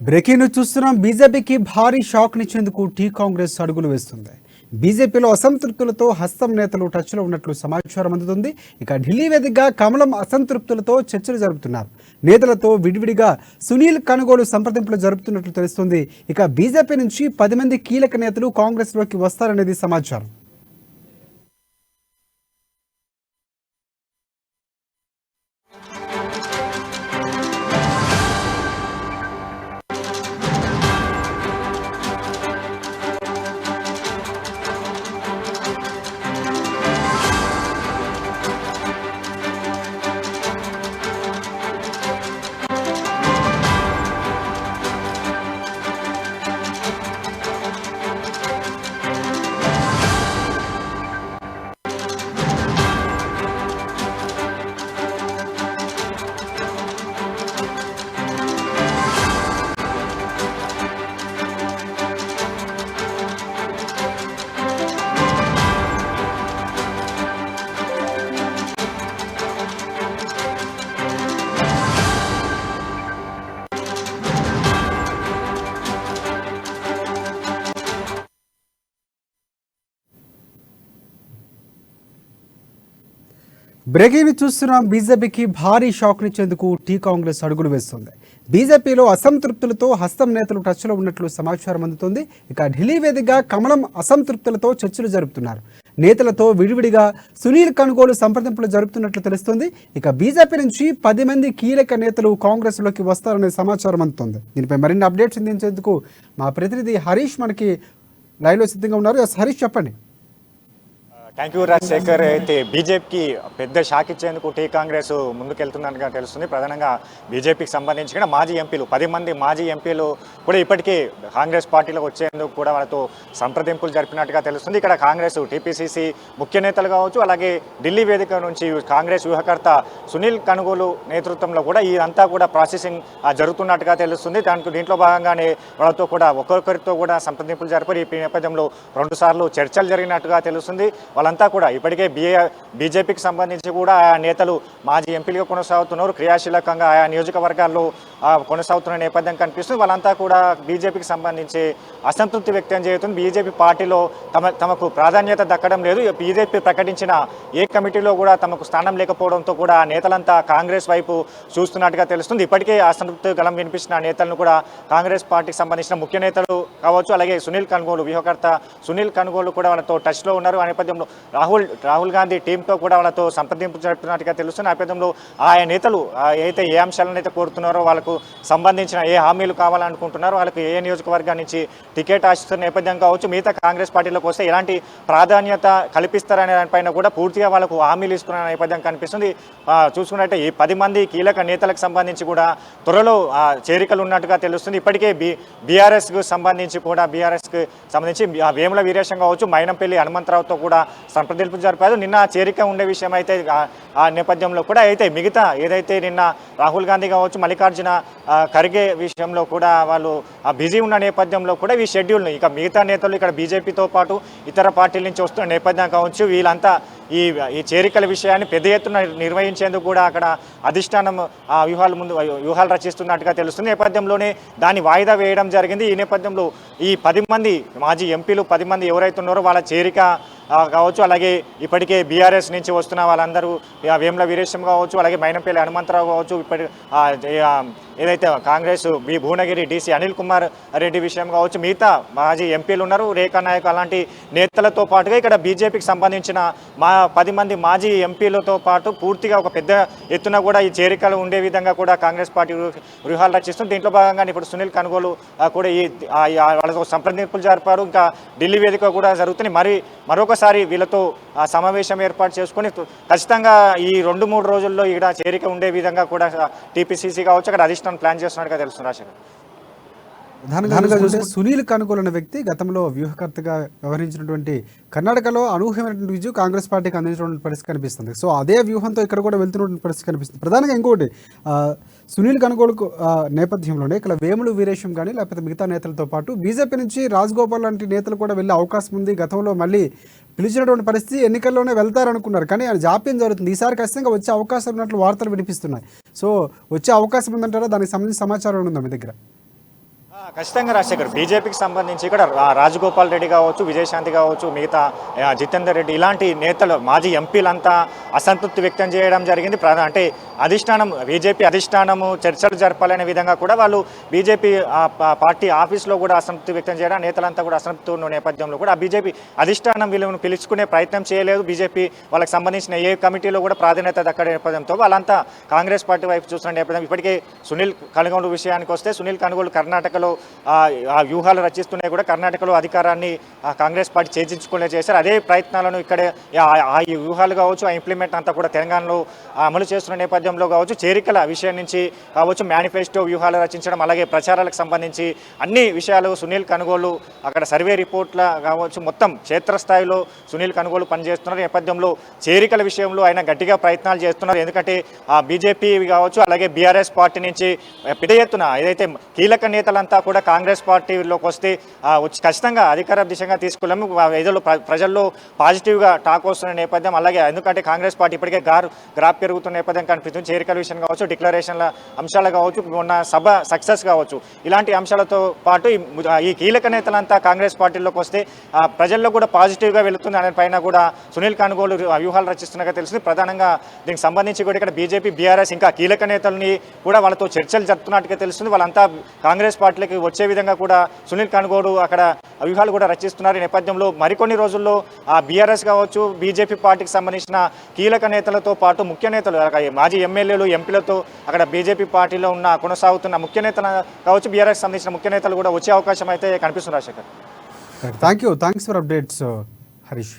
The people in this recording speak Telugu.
బ్రేకింగ్ న్యూస్ చూస్తున్నాం. బీజేపీకి భారీ షాక్ నిచ్చేందుకు టీ కాంగ్రెస్ అడుగులు వేస్తుంది. బీజేపీలో అసంతృప్తులతో హస్తం నేతలు టచ్లో ఉన్నట్లు సమాచారం అందుతుంది. ఇక ఢిల్లీ వేదికగా కమలం అసంతృప్తులతో చర్చలు జరుపుతున్నారు. నేతలతో విడివిడిగా సునీల్ కనుగోలు సంప్రదింపులు జరుపుతున్నట్లు తెలుస్తుంది. ఇక బీజేపీ నుంచి 10 మంది కీలక నేతలు కాంగ్రెస్లోకి వస్తారనేది సమాచారం. బ్రేకింగ్ చూస్తున్నాం. బీజేపీకి భారీ షాక్ నిచ్చేందుకు టీ కాంగ్రెస్ అడుగులు వేస్తుంది. బీజేపీలో అసంతృప్తులతో హస్తం నేతలు టచ్లో ఉన్నట్లు సమాచారం అందుతుంది. ఇక ఢిల్లీ వేదికగా కమలం అసంతృప్తులతో చర్చలు జరుపుతున్నారు. నేతలతో విడివిడిగా సునీల్ కనుగోలు సంప్రదింపులు జరుపుతున్నట్లు తెలుస్తుంది. ఇక బీజేపీ నుంచి 10 మంది కీలక నేతలు కాంగ్రెస్లోకి వస్తారనే సమాచారం అందుతుంది. దీనిపై మరిన్ని అప్డేట్స్ అందించేందుకు మా ప్రతినిధి హరీష్ మనకి లైవ్లో సిద్ధంగా ఉన్నారు. హరీష్, చెప్పండి. Thank you Rajasekhar. అయితే బీజేపీకి పెద్ద షాక్ ఇచ్చేందుకు టీ కాంగ్రెస్ ముందుకెళ్తుందని తెలుస్తుంది. ప్రధానంగా బీజేపీకి సంబంధించి కూడా మాజీ ఎంపీలు 10 మంది మాజీ ఎంపీలు కూడా ఇప్పటికీ కాంగ్రెస్ పార్టీలోకి వచ్చేందుకు కూడా వాళ్ళతో సంప్రదింపులు జరిపినట్టుగా తెలుస్తుంది. ఇక్కడ కాంగ్రెస్ టీపీసీసీ ముఖ్య నేతలు కావచ్చు, అలాగే ఢిల్లీ వేదిక నుంచి కాంగ్రెస్ వ్యూహకర్త సునీల్ కనుగోలు నేతృత్వంలో కూడా ఇదంతా కూడా ప్రాసెసింగ్ జరుగుతున్నట్టుగా తెలుస్తుంది. దీంట్లో భాగంగానే వాళ్ళతో కూడా ఒక్కొక్కరితో కూడా సంప్రదింపులు జరిపారు. ఈ నేపథ్యంలో 2 సార్లు చర్చలు జరిగినట్టుగా తెలుస్తుంది. వాళ్ళంతా కూడా ఇప్పటికే బీజేపీకి సంబంధించి కూడా ఆయా నేతలు మాజీ ఎంపీలుగా కొనసాగుతున్నారు. క్రియాశీలకంగా ఆయా నియోజకవర్గాల్లో కొనసాగుతున్న నేపథ్యం కనిపిస్తుంది. వాళ్ళంతా కూడా బీజేపీకి సంబంధించి అసంతృప్తి వ్యక్తం చేస్తుంది. బీజేపీ పార్టీలో తమకు ప్రాధాన్యత దక్కడం లేదు. బీజేపీ ప్రకటించిన ఏ కమిటీలో కూడా తమకు స్థానం లేకపోవడంతో కూడా ఆ నేతలంతా కాంగ్రెస్ వైపు చూస్తున్నట్టుగా తెలుస్తుంది. ఇప్పటికే అసంతృప్తి గలం వినిపించిన నేతలను కూడా కాంగ్రెస్ పార్టీకి సంబంధించిన ముఖ్య నేతలు కావచ్చు, అలాగే సునీల్ కనుగోలు వ్యూహకర్త సునీల్ కనుగోలు కూడా వాళ్ళతో టచ్లో ఉన్నారు. ఆ నేపథ్యంలో రాహుల్ గాంధీ టీంతో కూడా వాళ్ళతో సంప్రదింపులు జరుపుతున్నట్టుగా తెలుస్తుంది. నేపథ్యంలో ఆయా నేతలు ఏ అంశాలను అయితే కోరుతున్నారో వాళ్ళకు సంబంధించిన ఏ హామీలు కావాలనుకుంటున్నారో, వాళ్ళకి ఏ నియోజకవర్గం నుంచి టికెట్ ఆశిస్తున్న నేపథ్యం కావచ్చు, మిగతా కాంగ్రెస్ పార్టీలోకి వస్తే ఎలాంటి ప్రాధాన్యత కల్పిస్తారనే దానిపైన కూడా పూర్తిగా వాళ్ళకు హామీలు ఇస్తున్న నేపథ్యం కనిపిస్తుంది. చూసుకున్నట్టే ఈ 10 మంది కీలక నేతలకు సంబంధించి కూడా త్వరలో చేరికలు ఉన్నట్టుగా తెలుస్తుంది. ఇప్పటికే బీఆర్ఎస్కు సంబంధించి వేముల వీరేశం కావచ్చు, మైనంపల్లి హనుమంతరావుతో కూడా సంప్రదింపులు జరిపారు. నిన్న చేరిక ఉండే విషయం అయితే ఆ నేపథ్యంలో కూడా అయితే మిగతా ఏదైతే నిన్న రాహుల్ గాంధీ కావచ్చు, మల్లికార్జున ఖర్గే విషయంలో కూడా వాళ్ళు బిజీ ఉన్న నేపథ్యంలో కూడా ఈ షెడ్యూల్ని ఇక మిగతా నేతలు ఇక్కడ బీజేపీతో పాటు ఇతర పార్టీల నుంచి వస్తున్న నేపథ్యం కావచ్చు, వీళ్ళంతా ఈ చేరికల విషయాన్ని పెద్ద ఎత్తున నిర్వహించేందుకు కూడా అక్కడ అధిష్టానం వ్యూహాలు రచిస్తున్నట్టుగా తెలుస్తుంది. నేపథ్యంలోనే దాన్ని వాయిదా వేయడం జరిగింది. ఈ నేపథ్యంలో ఈ 10 మంది మాజీ ఎంపీలు 10 మంది ఎవరైతే ఉన్నారో వాళ్ళ చేరిక కావచ్చు, అలాగే ఇప్పటికే బీఆర్ఎస్ నుంచి వస్తున్న వాళ్ళందరూ వేముల వీరేశం కావచ్చు, అలాగే మైనంపల్లి హనుమంతరావు కావచ్చు, ఏదైతే కాంగ్రెస్ భువనగిరి డీసీ అనిల్ కుమార్ రెడ్డి విషయం కావచ్చు, మిగతా మాజీ ఎంపీలు ఉన్నారు, రేఖా నాయక్ అలాంటి నేతలతో పాటుగా ఇక్కడ బీజేపీకి సంబంధించిన 10 మంది మాజీ ఎంపీలతో పాటు పూర్తిగా ఒక పెద్ద ఎత్తున కూడా ఈ చేరికలు ఉండే విధంగా కూడా కాంగ్రెస్ పార్టీ వ్యూహాలు రచిస్తుంది. దీంట్లో భాగంగా ఇప్పుడు సునీల్ కనుగోలు కూడా వాళ్ళతో సంప్రదింపులు జరిపారు. ఇంకా ఢిల్లీ వేదిక కూడా జరుగుతుంది. మరొకసారి వీళ్ళతో సమావేశం ఏర్పాటు చేసుకొని ఖచ్చితంగా ఈ 2-3 రోజుల్లో ఇక్కడ చేరిక ఉండే విధంగా కూడా టీపీసీసీ కావచ్చు అక్కడ అధిష్టానం ప్లాన్ చేస్తున్నట్టుగా తెలుస్తుంది. రాజశేఖర్, ప్రధానంగా చూస్తే సునీల్ కనుగోలు అనే వ్యక్తి గతంలో వ్యూహకర్తగా వ్యవహరించినటువంటి కర్ణాటకలో అనూహ్యమైనటువంటి విజయం కాంగ్రెస్ పార్టీకి అందించినటువంటి పరిస్థితి కనిపిస్తుంది. సో అదే వ్యూహంతో ఇక్కడ కూడా వెళ్తున్నటువంటి పరిస్థితి కనిపిస్తుంది. ప్రధానంగా ఇంకోటి సునీల్ కనుగోలుకు నేపథ్యంలోనే ఇక్కడ వేములు వీరేశం కానీ లేకపోతే మిగతా నేతలతో పాటు బీజేపీ నుంచి రాజగోపాల్ లాంటి నేతలు కూడా వెళ్ళే అవకాశం ఉంది. గతంలో మళ్ళీ పిలిచినటువంటి పరిస్థితి ఎన్నికల్లోనే వెళ్తారనుకున్నారు, కానీ ఆయన జాప్యం జరుగుతుంది. ఈసారి ఖచ్చితంగా వచ్చే అవకాశం ఉన్నట్లు వార్తలు వినిపిస్తున్నాయి. సో వచ్చే అవకాశం ఉందంటారా? దానికి సంబంధించిన సమాచారం ఉందా మీ దగ్గర? ఖచ్చితంగా రాజశేఖర్, బీజేపీకి సంబంధించి ఇక్కడ రాజగోపాల్ రెడ్డి కావచ్చు, విజయశాంతి కావచ్చు, మిగతా జితేందర్ రెడ్డి ఇలాంటి నేతలు మాజీ ఎంపీలంతా అసంతృప్తి వ్యక్తం చేయడం జరిగింది. అంటే అధిష్టానం, బీజేపీ అధిష్టానము చర్చలు జరపాలనే విధంగా కూడా వాళ్ళు బీజేపీ పార్టీ ఆఫీస్లో కూడా అసంతృప్తి వ్యక్తం చేయడం, నేతలంతా కూడా అసంతృప్తి ఉన్న నేపథ్యంలో కూడా బీజేపీ అధిష్టానం వీళ్ళను పిలుచుకునే ప్రయత్నం చేయలేదు. బీజేపీ వాళ్ళకి సంబంధించిన ఏ కమిటీలో కూడా ప్రాధాన్యత దక్కడే నేపథ్యంతో వాళ్ళంతా కాంగ్రెస్ పార్టీ వైపు చూస్తున్న నేపథ్యం. ఇప్పటికే సునీల్ కనుగోలు విషయానికి వస్తే, సునీల్ కనుగోలు కర్ణాటకలో ఆ వ్యూహాలు రచిస్తున్నాయి కూడా కర్ణాటకలో అధికారాన్ని కాంగ్రెస్ పార్టీ చేజించుకునే చేశారు. అదే ప్రయత్నాలను ఇక్కడే ఆ వ్యూహాలు కావచ్చు, ఆ ఇంప్లిమెంట్ అంతా కూడా తెలంగాణలో అమలు చేస్తున్న నేపథ్యంలో కావచ్చు, చేరికల విషయం నుంచి కావచ్చు, మేనిఫెస్టో వ్యూహాలు రచించడం, అలాగే ప్రచారాలకు సంబంధించి అన్ని విషయాలు సునీల్ కనుగోలు అక్కడ సర్వే రిపోర్ట్ల కావచ్చు, మొత్తం క్షేత్రస్థాయిలో సునీల్ కనుగోలు పనిచేస్తున్నారు. నేపథ్యంలో చేరికల విషయంలో ఆయన గట్టిగా ప్రయత్నాలు చేస్తున్నారు. ఎందుకంటే ఆ బీజేపీ కావచ్చు, అలాగే బీఆర్ఎస్ పార్టీ నుంచి పెద్ద ఎత్తున ఏదైతే కీలక నేతలంతా కూడా కాంగ్రెస్ పార్టీలోకి వస్తే ఖచ్చితంగా అధికార దిశగా తీసుకెళ్ళాము. ఏదో ప్రజల్లో పాజిటివ్గా టాక్ వస్తున్న నేపథ్యం, అలాగే ఎందుకంటే కాంగ్రెస్ పార్టీ ఇప్పటికే గ్రాఫ్ పెరుగుతున్న నేపథ్యం కనిపిస్తుంది. చేరికల విషయం కావచ్చు, డిక్లరేషన్ల అంశాలు కావచ్చు, మొన్న సభ సక్సెస్ కావచ్చు, ఇలాంటి అంశాలతో పాటు ఈ కీలక నేతలంతా కాంగ్రెస్ పార్టీలోకి వస్తే ప్రజల్లో కూడా పాజిటివ్గా వెళుతుంది అనే పైన కూడా సునీల్ కనుగోలు వ్యూహాలు రచిస్తున్నగా తెలిసింది. ప్రధానంగా దీనికి సంబంధించి కూడా ఇక్కడ బీజేపీ, బీఆర్ఎస్ ఇంకా కీలక నేతల్ని కూడా వాళ్ళతో చర్చలు జరుపుతున్నట్టుగా తెలుస్తుంది. వాళ్ళంతా కాంగ్రెస్ పార్టీలకి వచ్చే విధంగా కూడా సునీల్ కనుగోలు అక్కడ వ్యూహాలు కూడా రచిస్తున్నారు. ఈ నేపథ్యంలో మరికొన్ని రోజుల్లో బీఆర్ఎస్ కావచ్చు, బీజేపీ పార్టీకి సంబంధించిన కీలక నేతలతో పాటు ముఖ్య నేతలు, మాజీ ఎమ్మెల్యేలు, ఎంపీలతో అక్కడ బీజేపీ పార్టీలో ఉన్న కొనసాగుతున్న ముఖ్య నేతలు కావచ్చు, బీఆర్ఎస్ సంబంధించిన ముఖ్య నేతలు కూడా వచ్చే అవకాశం అయితే కనిపిస్తుంది. Rajasekhar, thanks for updates Harish.